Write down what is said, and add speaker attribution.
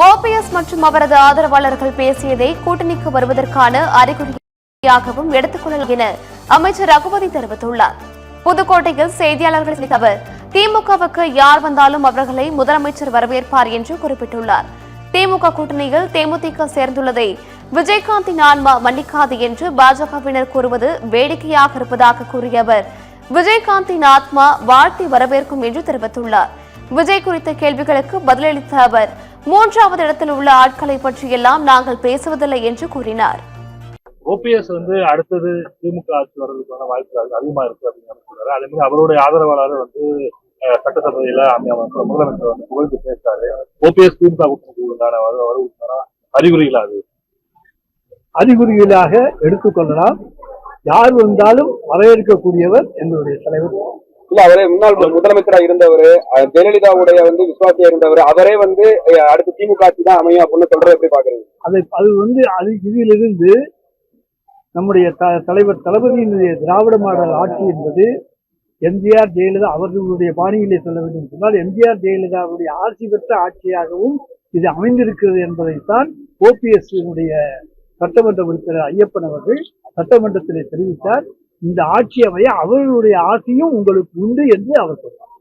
Speaker 1: OPS மற்றும் அவரது ஆதரவாளர்கள் பேசியதை கூட்டணிக்கு வருவதற்கான அறிகுறியாகவும் எடுத்துக்கொள்ளலாம் என அமைச்சர் ரகுபதி தெரிவித்துள்ளார். புதுக்கோட்டையில் செய்தியாளர்கள் சந்தித்த அவர் திமுகவுக்கு யார் வந்தாலும் அவர்களை முதலமைச்சர் வரவேற்பார் என்று குறிப்பிட்டுள்ளார். திமுக கூட்டணியில் தேமுதிக சேர்ந்துள்ளதை விஜயகாந்தின் ஆன்மா மன்னிக்காது என்று பாஜகவினர் கூறுவது வேடிக்கையாக இருப்பதாக கூறிய அவர் விஜயகாந்தின் ஆத்மா வாழ்த்தி வரவேற்கும் என்று தெரிவித்துள்ளார். விஜய் குறித்த கேள்விகளுக்கு பதிலளித்த அவர் மூன்றாவது இடத்தில் உள்ள ஆட்களை பற்றியெல்லாம் நாங்கள் பேசுவதில்லை என்று கூறினார்.
Speaker 2: ஓபிஎஸ் அடுத்தது திமுக ஆட்சி வர்றதுக்கான வாய்ப்பு அதிகமா இருக்கு அப்படின்னு சொல்றாரு. அதே மாதிரி அவருடைய ஆதரவாளர் சட்டசபையில முதலமைச்சர் புகழ்ந்து பேசுறாரு. ஓபிஎஸ் திமுக கூட்டணிக்கு உண்டான அறிகுறிகளாக எடுத்துக்கொள்ளலாம். யார் வந்தாலும் வரவேற்கக்கூடியவர் எங்களுடைய தலைவர்.
Speaker 3: இல்ல, அவரே முன்னாள் முதலமைச்சராக இருந்தவர், ஜெயலலிதாவுடைய விசுவாசியா இருந்தவர், அவரே அடுத்து திமுக ஆட்சி தான் அமையும் அப்படின்னு சொல்றது எப்படி பாக்குறது?
Speaker 2: அது இதிலிருந்து நம்முடைய தலைவர் தளபதியினுடைய திராவிட மாடல் ஆட்சி என்பது எம்ஜிஆர் ஜெயலலிதா அவர்களுடைய பாணியிலே சொல்ல வேண்டும் சொன்னால் எம்ஜிஆர் ஜெயலலிதாவுடைய ஆட்சி பெற்ற ஆட்சியாகவும் இது அமைந்திருக்கிறது என்பதைத்தான் ஓபிஎஸ் சட்டமன்ற உறுப்பினர் ஐயப்பன் அவர்கள் சட்டமன்றத்திலே தெரிவித்தார். இந்த ஆட்சி அமைய அவர்களுடைய ஆட்சியும் உங்களுக்கு உண்டு என்று அவர் சொன்னார்.